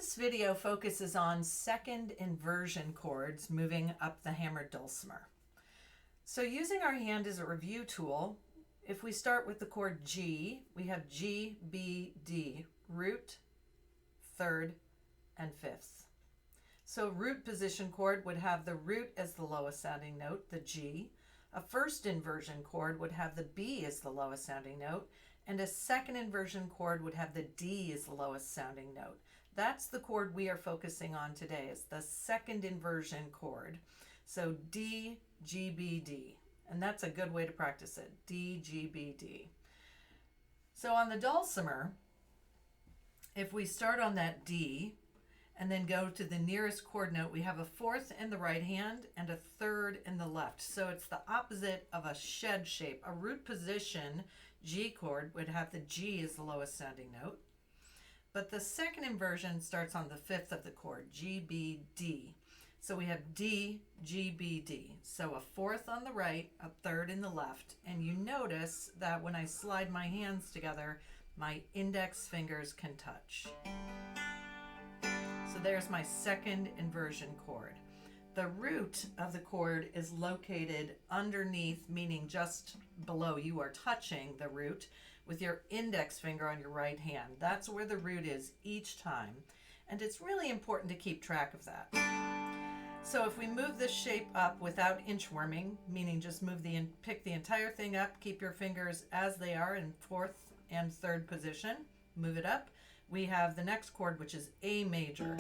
This video focuses on second inversion chords moving up the hammered dulcimer. So using our hand as a review tool, if we start with the chord G, we have G, B, D, root, third, and fifth. So root position chord would have the root as the lowest sounding note, the G. A first inversion chord would have the B as the lowest sounding note, and a second inversion chord would have the D as the lowest sounding note. That's the chord we are focusing on today, is the second inversion chord. So D, G, B, D. And that's a good way to practice it, D, G, B, D. So on the dulcimer, if we start on that D and then go to the nearest chord note, we have a fourth in the right hand and a third in the left. So it's the opposite of a shed shape. A root position G chord would have the G as the lowest sounding note. But the second inversion starts on the fifth of the chord, G, B, D. So we have D, G, B, D. So a fourth on the right, a third in the left. And you notice that when I slide my hands together, my index fingers can touch. So there's my second inversion chord. The root of the chord is located underneath, meaning just below. You are touching the root with your index finger on your right hand. That's where the root is each time. And it's really important to keep track of that. So if we move this shape up without inchworming, meaning just pick the entire thing up, keep your fingers as they are in fourth and third position, move it up, we have the next chord, which is A major.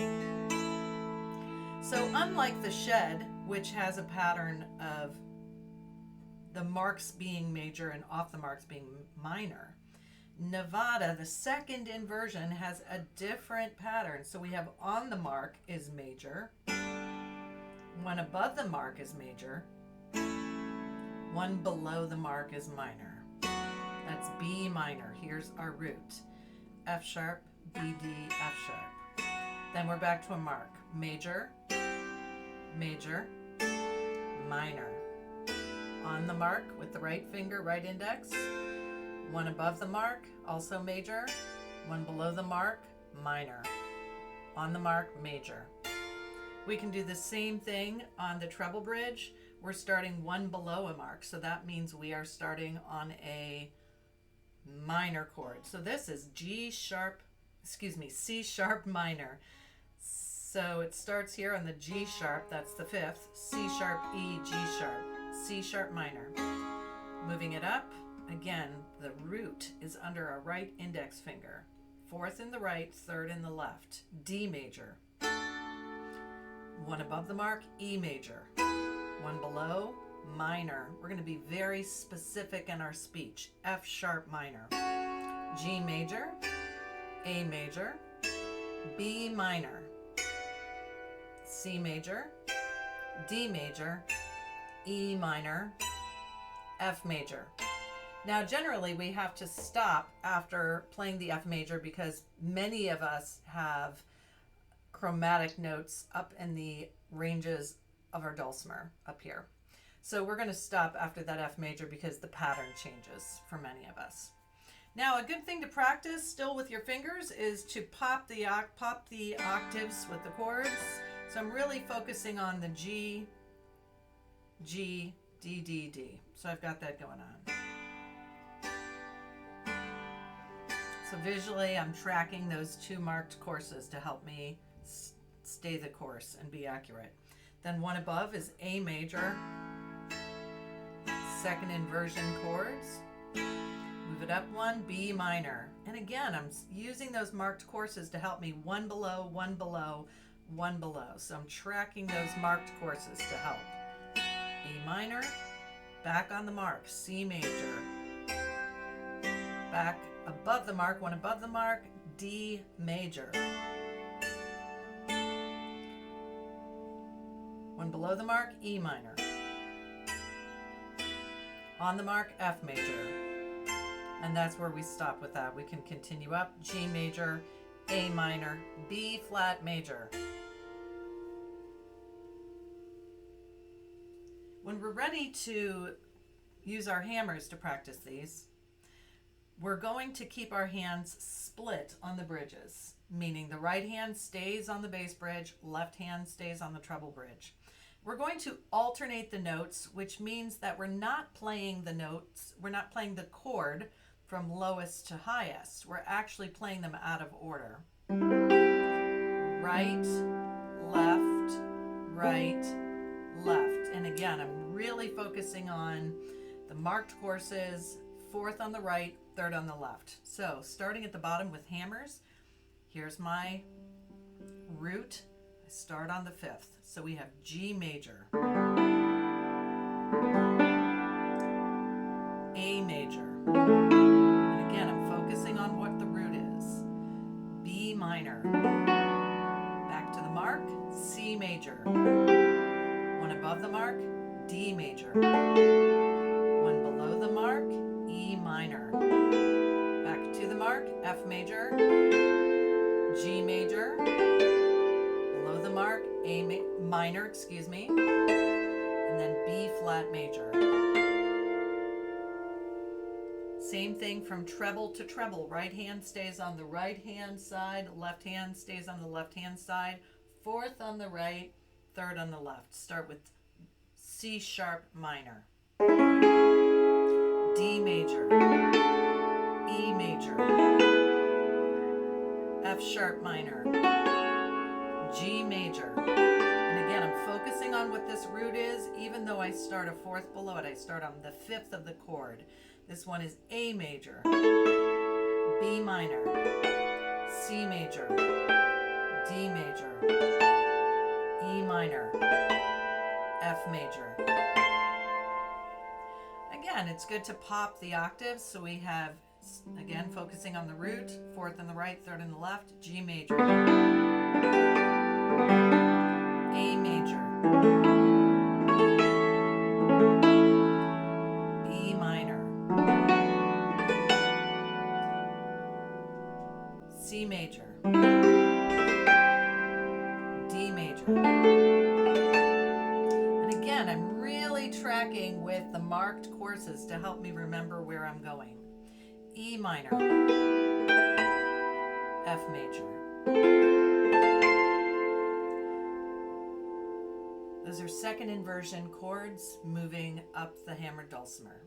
So unlike the shed, which has a pattern of the marks being major and off the marks being minor, Nevada, the second inversion, has a different pattern. So we have on the mark is major, one above the mark is major, one below the mark is minor. That's B minor. Here's our root. F sharp, B, D, F sharp. Then we're back to a mark. Major, major, minor. On the mark with the right finger, right index. One above the mark, also major. One below the mark, minor. On the mark, major. We can do the same thing on the treble bridge. We're starting one below a mark, so that means we are starting on a minor chord. So this is C sharp minor. So it starts here on the G sharp, that's the fifth, C sharp, E, G sharp, C sharp minor. Moving it up, again, the root is under our right index finger. Fourth in the right, third in the left, D major. One above the mark, E major. One below, minor. We're going to be very specific in our speech. F sharp minor. G major, A major, B minor, C major, D major, E minor, F major. Now generally we have to stop after playing the F major because many of us have chromatic notes up in the ranges of our dulcimer up here. So we're going to stop after that F major because the pattern changes for many of us. Now a good thing to practice still with your fingers is to pop the octaves with the chords. So I'm really focusing on the G, G, D, D, D. So I've got that going on. So visually I'm tracking those two marked courses to help me stay the course and be accurate. Then one above is A major, second inversion chords. Move it up one, B minor. And again, I'm using those marked courses to help me one below, one below, one below. So I'm tracking those marked courses to help. B minor, back on the mark, C major. Back above the mark, one above the mark, D major. One below the mark, E minor. On the mark, F major. And that's where we stop with that. We can continue up, G major, A minor, B flat major. When we're ready to use our hammers to practice these, we're going to keep our hands split on the bridges, meaning the right hand stays on the bass bridge, left hand stays on the treble bridge. We're going to alternate the notes, which means that we're not playing the notes, we're not playing the chord from lowest to highest. We're actually playing them out of order. Right, left, right, left. And again, I'm really focusing on the marked courses, fourth on the right, third on the left. So starting at the bottom with hammers, here's my root. I start on the fifth. So we have G major, A major, and again I'm focusing on what the root is, B minor, back to the mark, C major, one above the mark, D major, one below the mark, E minor, back to the mark, F major, G major, below the mark, minor, and then B flat major. Same thing from treble to treble. Right hand stays on the right hand side, left hand stays on the left hand side, fourth on the right, third on the left. Start with C sharp minor, D major, E major, F sharp minor, G major. And again, I'm focusing on what this root is. Even though I start a fourth below it, I start on the fifth of the chord. This one is A major, B minor, C major, D major, E minor, F major. Again, it's good to pop the octaves. So we have, again, focusing on the root, fourth on the right, third on the left, G major, A major, B minor, C major, D major. And again, I'm really tracking with the marked courses to help me remember where I'm going. E minor, F major. Those are second inversion chords moving up the hammered dulcimer.